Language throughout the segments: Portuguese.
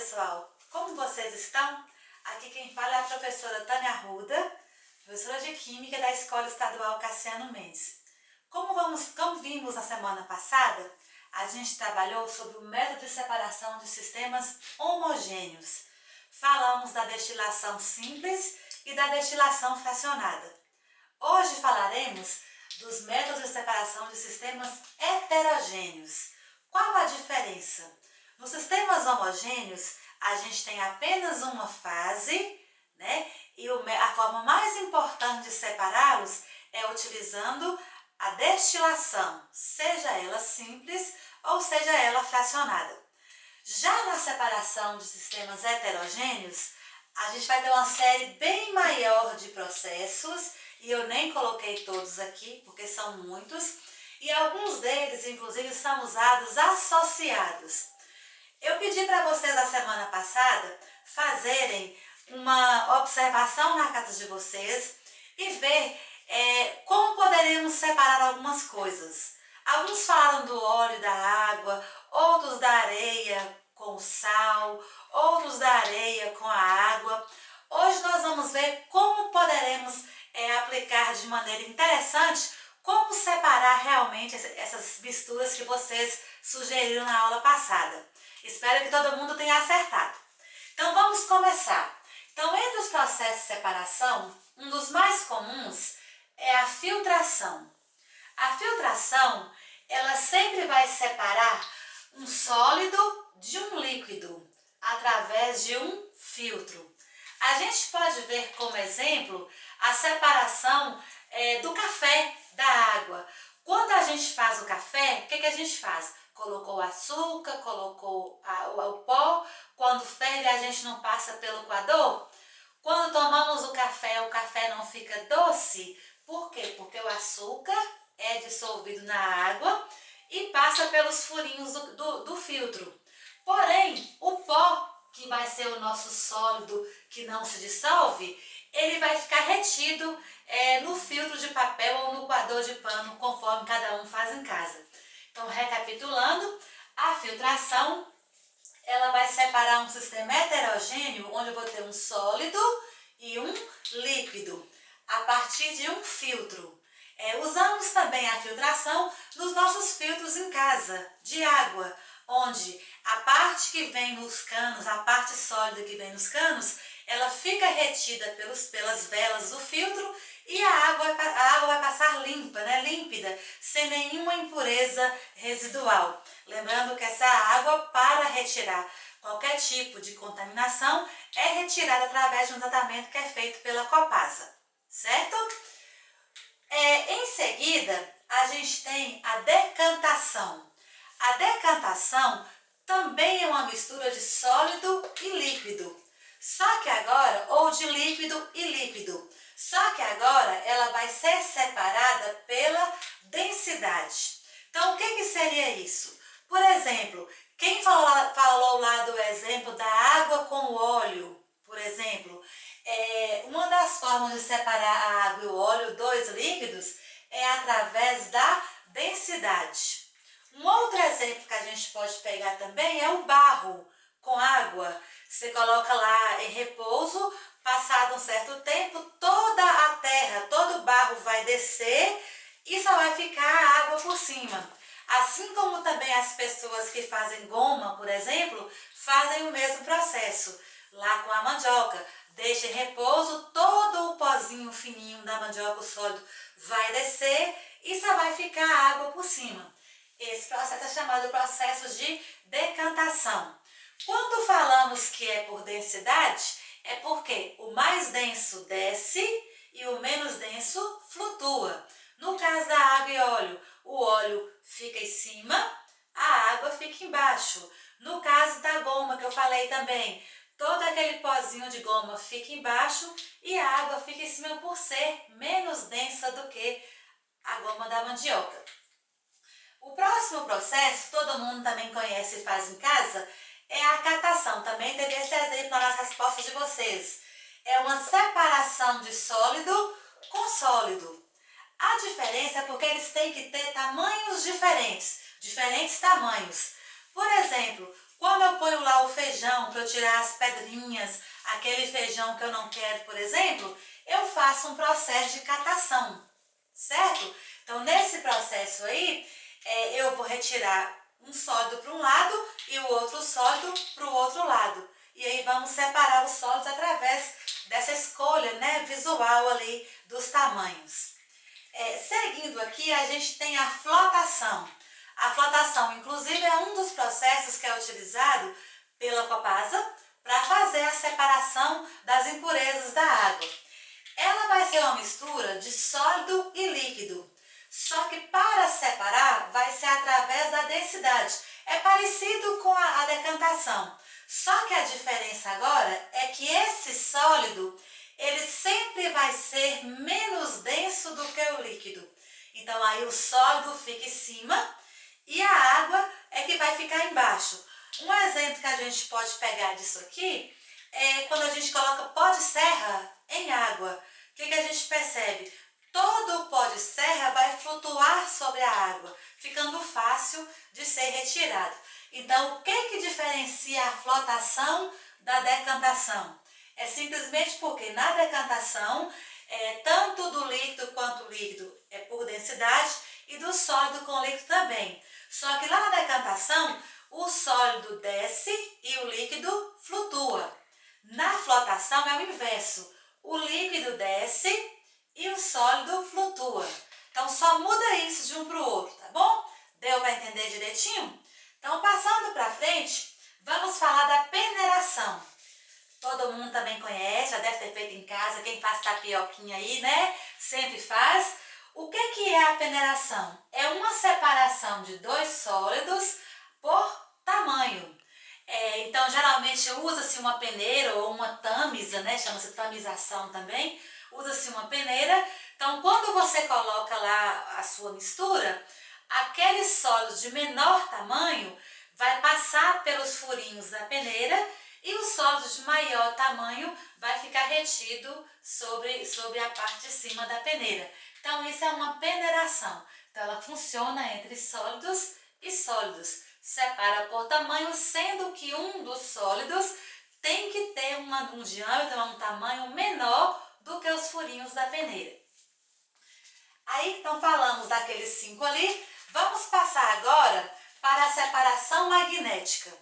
pessoal, como vocês estão? Aqui quem fala é a professora Tânia Arruda, professora de Química da Escola Estadual Cassiano Mendes. Como vimos na semana passada, a gente trabalhou sobre o método de separação de sistemas homogêneos. Falamos da destilação simples e da destilação fracionada. Hoje falaremos dos métodos de separação de sistemas heterogêneos. Qual a diferença? Nos sistemas homogêneos, a gente tem apenas uma fase, né? E a forma mais importante de separá-los é utilizando a destilação, seja ela simples ou seja ela fracionada. Já na separação de sistemas heterogêneos, a gente vai ter uma série bem maior de processos, e eu nem coloquei todos aqui, porque são muitos, e alguns deles, inclusive, são usados associados. Eu pedi para vocês na semana passada fazerem uma observação na casa de vocês e ver como poderemos separar algumas coisas. Alguns falaram do óleo e da água, outros da areia com o sal, outros da areia com a água. Hoje nós vamos ver como poderemos aplicar de maneira interessante como separar realmente essas misturas que vocês sugeriram na aula passada. Espero que todo mundo tenha acertado. Então vamos começar. Então, entre os processos de separação, um dos mais comuns é a filtração. A filtração, ela sempre vai separar um sólido de um líquido através de um filtro. A gente pode ver como exemplo a separação do café da água. Quando a gente faz o café, o que a gente faz? Colocou o açúcar, colocou o pó, quando ferve a gente não passa pelo coador. Quando tomamos o café não fica doce. Por quê? Porque o açúcar é dissolvido na água e passa pelos furinhos do filtro. Porém, o pó, que vai ser o nosso sólido que não se dissolve, ele vai ficar retido no filtro de papel ou no coador de pano, conforme cada um faz em casa. Então, recapitulando, a filtração, ela vai separar um sistema heterogêneo, onde eu vou ter um sólido e um líquido, a partir de um filtro. Usamos também a filtração nos nossos filtros em casa, de água, onde a parte que vem nos canos, a parte sólida que vem nos canos, ela fica retida pelas velas do filtro e a água vai passar limpa, límpida, sem nenhuma impureza residual. Lembrando que essa água, para retirar qualquer tipo de contaminação, é retirada através de um tratamento que é feito pela Copasa, certo? Em seguida, a gente tem a decantação. A decantação também é uma mistura de sólido e líquido, só que agora, ou de líquido e líquido, só que agora ela vai ser separada pela densidade. Então, o que seria isso? Por exemplo, quem falou lá do exemplo da água com o óleo, por exemplo, uma das formas de separar a água e o óleo, dois líquidos, é através da densidade. Um outro exemplo que a gente pode pegar também é o barro com água. Você coloca lá em repouso, passado um certo tempo, toda a terra, todo o barro vai descer e só vai ficar a água por cima. Assim como também as pessoas que fazem goma, por exemplo, fazem o mesmo processo. Lá com a mandioca, deixa em repouso, todo o pozinho fininho da mandioca, o sólido, vai descer e só vai ficar a água por cima. Esse processo é chamado processo de decantação. Quando falamos que é por densidade, é porque o mais denso desce e o menos denso flutua. No caso da água e óleo, o óleo fica em cima, a água fica embaixo. No caso da goma, que eu falei também, todo aquele pozinho de goma fica embaixo e a água fica em cima por ser menos densa do que a goma da mandioca. O próximo processo, todo mundo também conhece e faz em casa, é a acatação. Também teve esse exemplo nas respostas de vocês. É uma separação de sólido com sólido. A diferença é porque eles têm que ter tamanhos diferentes tamanhos. Por exemplo, Quando eu ponho lá o feijão para eu tirar as pedrinhas, aquele feijão que eu não quero, por exemplo, eu faço um processo de catação, certo? Então, nesse processo aí, eu vou retirar um sólido para um lado e o outro sólido para o outro lado. E aí vamos separar os sólidos através dessa escolha, né, visual ali dos tamanhos. Seguindo aqui, a gente tem a flotação. A flotação, inclusive, é um dos processos que é utilizado pela Copasa para fazer a separação das impurezas da água. Ela vai ser uma mistura de sólido e líquido, só que para separar vai ser através da densidade. É parecido com a decantação, só que a diferença agora é que esse sólido, ele sempre vai ser menos denso do que o líquido. Então aí o sólido fica em cima e a água é que vai ficar embaixo. Um exemplo que a gente pode pegar disso aqui é quando a gente coloca pó de serra em água. O que a gente percebe? Todo o pó de serra vai flutuar sobre a água, ficando fácil de ser retirado. Então, o que diferencia a flotação da decantação? É simplesmente porque na decantação, tanto do líquido quanto o líquido é por densidade e do sólido com líquido também. Só que lá na decantação, o sólido desce e o líquido flutua. Na flotação é o inverso. O líquido desce e o sólido flutua. Então, só muda isso de um para o outro, tá bom? Deu para entender direitinho? Então, passando para frente, vamos falar da peneiração. Todo mundo também conhece, já deve ter feito em casa, quem faz tapioquinha aí, né? Sempre faz. O que é a peneiração? É uma separação de dois sólidos por tamanho. Então, geralmente usa-se uma peneira ou uma tamiza, né? Chama-se tamização também. Usa-se uma peneira. Então, quando você coloca lá a sua mistura, aquele sólido de menor tamanho vai passar pelos furinhos da peneira e o sólido de maior tamanho vai ficar retido sobre a parte de cima da peneira. Então, isso é uma peneiração. Então, ela funciona entre sólidos e sólidos. Separa por tamanho, sendo que um dos sólidos tem que ter um diâmetro, um tamanho menor do que os furinhos da peneira. Aí, então, falamos daqueles 5 ali. Vamos passar agora para a separação magnética.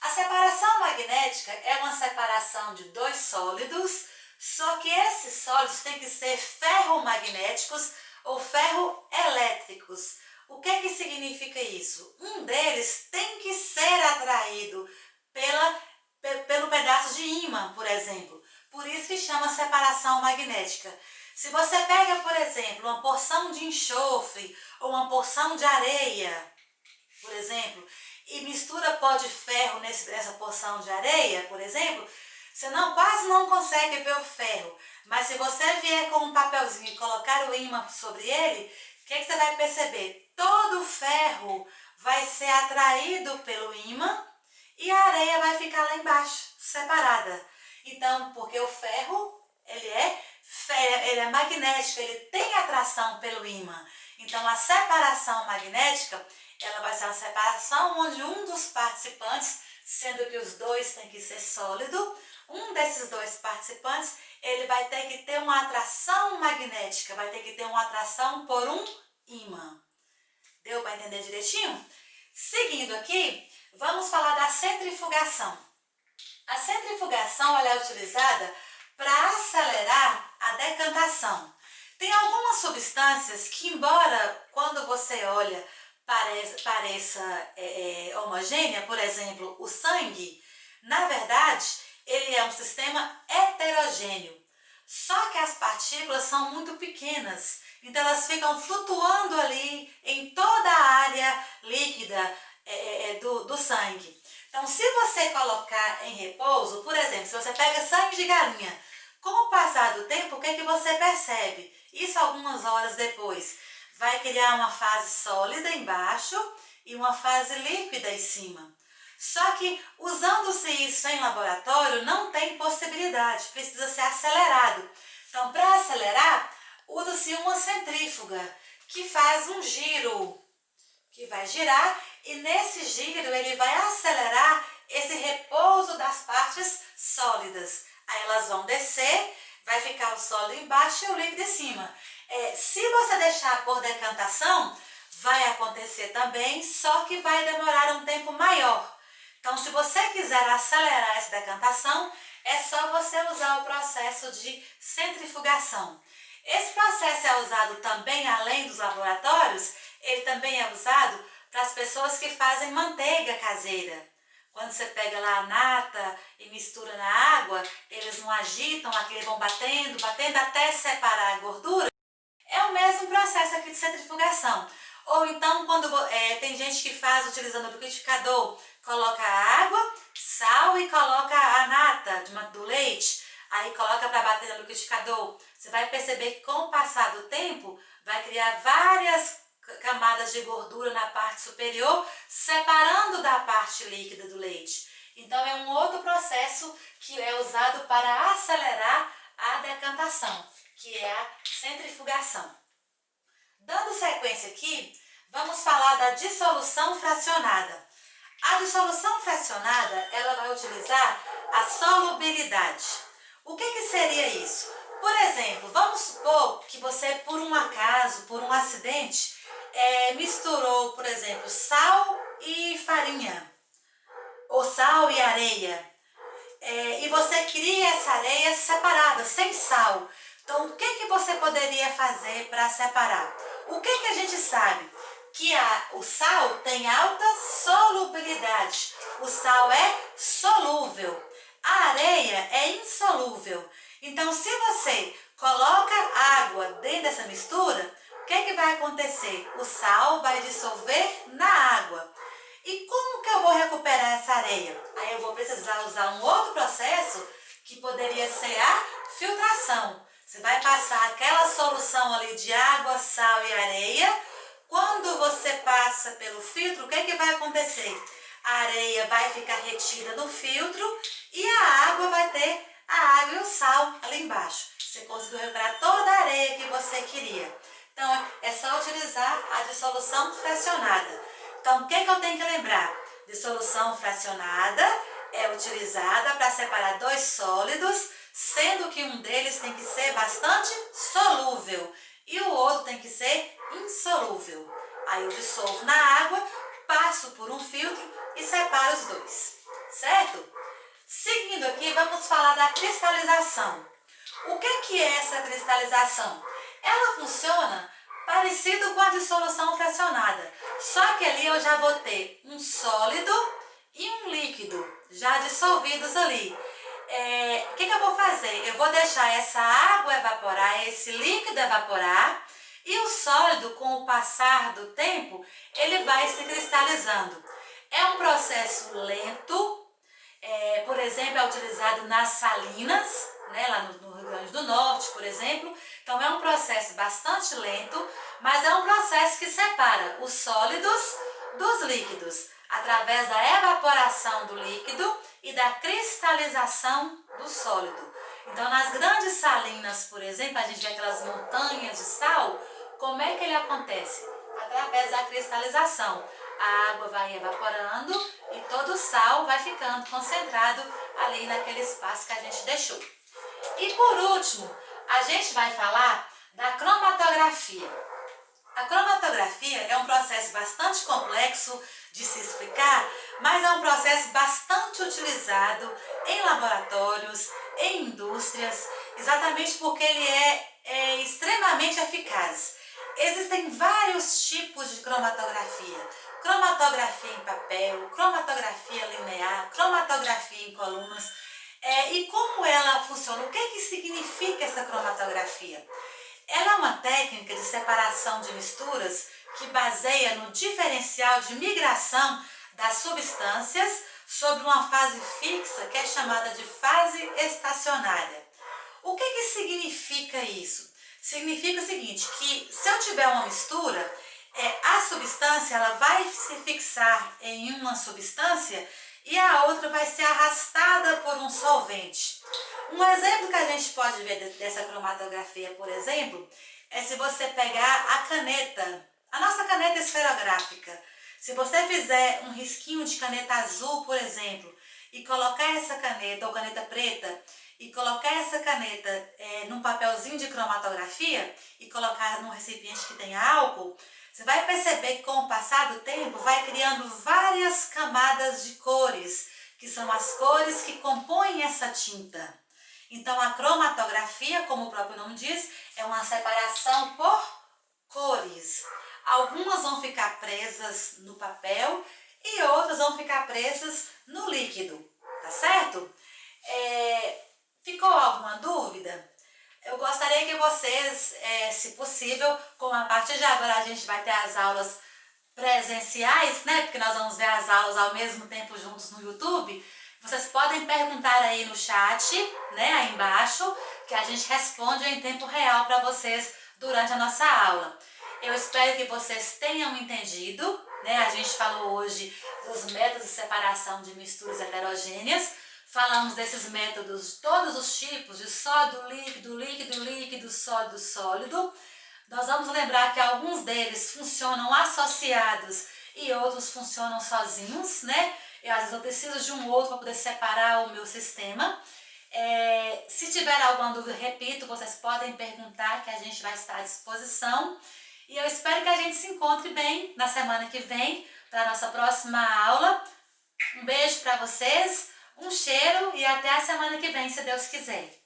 A separação magnética é uma separação de dois sólidos, só que esses sólidos têm que ser ferromagnéticos ou ferroelétricos. O que significa isso? Um deles tem que ser atraído pelo pedaço de ímã, por exemplo. Por isso que chama separação magnética. Se você pega, por exemplo, uma porção de enxofre ou uma porção de areia, por exemplo, e mistura pó de ferro nessa porção de areia, por exemplo, você quase não consegue ver o ferro. Mas se você vier com um papelzinho e colocar o ímã sobre ele, o que você vai perceber? Todo o ferro vai ser atraído pelo ímã e a areia vai ficar lá embaixo, separada. Então, porque o ferro, ele é magnético, ele tem atração pelo ímã. Então, a separação magnética, ela vai ser uma separação onde um dos participantes, sendo que os dois têm que ser sólido, um desses dois participantes, ele vai ter que ter uma atração magnética, vai ter que ter uma atração por um ímã. Deu para entender direitinho? Seguindo aqui, vamos falar da centrifugação. A centrifugação ela é utilizada para acelerar a decantação. Tem algumas substâncias que, embora quando você olha pareça homogênea, por exemplo, o sangue, na verdade, ele é um sistema heterogêneo. Só que as partículas são muito pequenas, então elas ficam flutuando ali em toda a área líquida do sangue. Então, se você colocar em repouso, por exemplo, se você pega sangue de galinha, com o passar do tempo, o que você percebe? Isso algumas horas depois. Vai criar uma fase sólida embaixo e uma fase líquida em cima. Só que, usando-se isso em laboratório, não tem possibilidade, precisa ser acelerado. Então, para acelerar, usa-se uma centrífuga, que faz um giro, que vai girar, e nesse giro ele vai acelerar esse repouso das partes sólidas. Aí elas vão descer, vai ficar o sólido embaixo e o líquido em cima. Se você deixar por decantação, vai acontecer também, só que vai demorar um tempo maior. Então, se você quiser acelerar essa decantação, é só você usar o processo de centrifugação. Esse processo é usado também, além dos laboratórios, ele também é usado para as pessoas que fazem manteiga caseira. Quando você pega lá a nata e mistura na água, eles não agitam, aqui vão batendo, batendo até separar a gordura. É o mesmo processo aqui de centrifugação. Ou então, quando tem gente que faz utilizando o liquidificador, coloca água, sal e coloca a nata do leite, aí coloca para bater no liquidificador. Você vai perceber que com o passar do tempo, vai criar várias camadas de gordura na parte superior, separando da parte líquida do leite. Então é um outro processo que é usado para acelerar a decantação, que é a centrifugação. Dando sequência aqui, vamos falar da dissolução fracionada. A dissolução fracionada, ela vai utilizar a solubilidade. O que seria isso? Por exemplo, vamos supor que você, por um acaso, por um acidente, misturou, por exemplo, sal e farinha, ou sal e areia, e você queria essa areia separada, sem sal. Então, o que você poderia fazer para separar? O que a gente sabe? Que o sal tem alta solubilidade. O sal é solúvel. A areia é insolúvel. Então, se você coloca água dentro dessa mistura, o que vai acontecer? O sal vai dissolver na água. E como que eu vou recuperar essa areia? Aí eu vou precisar usar um outro processo que poderia ser a filtração. Você vai passar aquela solução ali de água, sal e areia. Quando você passa pelo filtro, o que vai acontecer? A areia vai ficar retida no filtro e a água vai ter a água e o sal ali embaixo. Você conseguiu recuperar toda a areia que você queria. Então, é só utilizar a dissolução fracionada. Então, o que eu tenho que lembrar? Dissolução fracionada é utilizada para separar dois sólidos, sendo que um deles tem que ser bastante solúvel e o outro tem que ser insolúvel. Aí eu dissolvo na água, passo por um filtro e separo os dois, certo? Seguindo aqui, vamos falar da cristalização. O que é essa cristalização? Ela funciona parecido com a dissolução fracionada, só que ali eu já vou ter um sólido e um líquido já dissolvidos ali. O que eu vou fazer? Eu vou deixar essa água evaporar, esse líquido evaporar, e o sólido, com o passar do tempo, ele vai se cristalizando. É um processo lento, por exemplo, é utilizado nas salinas, né, lá no Rio Grande do Norte, por exemplo. Então é um processo bastante lento, mas é um processo que separa os sólidos dos líquidos, através da evaporação do líquido e da cristalização do sólido. Então, nas grandes salinas, por exemplo, a gente vê aquelas montanhas de sal. Como é que ele acontece? Através da cristalização. A água vai evaporando e todo o sal vai ficando concentrado ali naquele espaço que a gente deixou. E por último, a gente vai falar da cromatografia. A cromatografia é um processo bastante complexo de se explicar, mas é um processo bastante utilizado em laboratórios, em indústrias, exatamente porque ele é extremamente eficaz. Existem vários tipos de cromatografia. Cromatografia em papel, cromatografia linear, cromatografia em colunas. E como ela funciona? O que significa essa cromatografia? Ela é uma técnica de separação de misturas que baseia no diferencial de migração das substâncias sobre uma fase fixa, que é chamada de fase estacionária. O que significa isso? Significa o seguinte, que se eu tiver uma mistura, a substância ela vai se fixar em uma substância e a outra vai ser arrastada por um solvente. Um exemplo que a gente pode ver dessa cromatografia, por exemplo, é se você pegar a caneta, a nossa caneta esferográfica. Se você fizer um risquinho de caneta azul, por exemplo, e colocar essa caneta, ou caneta preta, e colocar essa caneta num papelzinho de cromatografia e colocar num recipiente que tenha álcool, você vai perceber que com o passar do tempo vai criando várias camadas de cores, que são as cores que compõem essa tinta. Então a cromatografia, como o próprio nome diz, é uma separação por cores. Algumas vão ficar presas no papel e outras vão ficar presas no líquido, tá certo? Ficou alguma dúvida? Eu gostaria que vocês, se possível, como a partir de agora a gente vai ter as aulas presenciais, né? Porque nós vamos ver as aulas ao mesmo tempo juntos no YouTube. Vocês podem perguntar aí no chat, né? Aí embaixo, que a gente responde em tempo real para vocês durante a nossa aula. Eu espero que vocês tenham entendido, né? A gente falou hoje dos métodos de separação de misturas heterogêneas. Falamos desses métodos, todos os tipos de sólido, líquido, líquido, líquido, sólido, sólido. Nós vamos lembrar que alguns deles funcionam associados e outros funcionam sozinhos, né? E às vezes eu preciso de um outro para poder separar o meu sistema. Se tiver alguma dúvida, repito, vocês podem perguntar que a gente vai estar à disposição. E eu espero que a gente se encontre bem na semana que vem para a nossa próxima aula. Um beijo para vocês, um cheiro e até a semana que vem, se Deus quiser.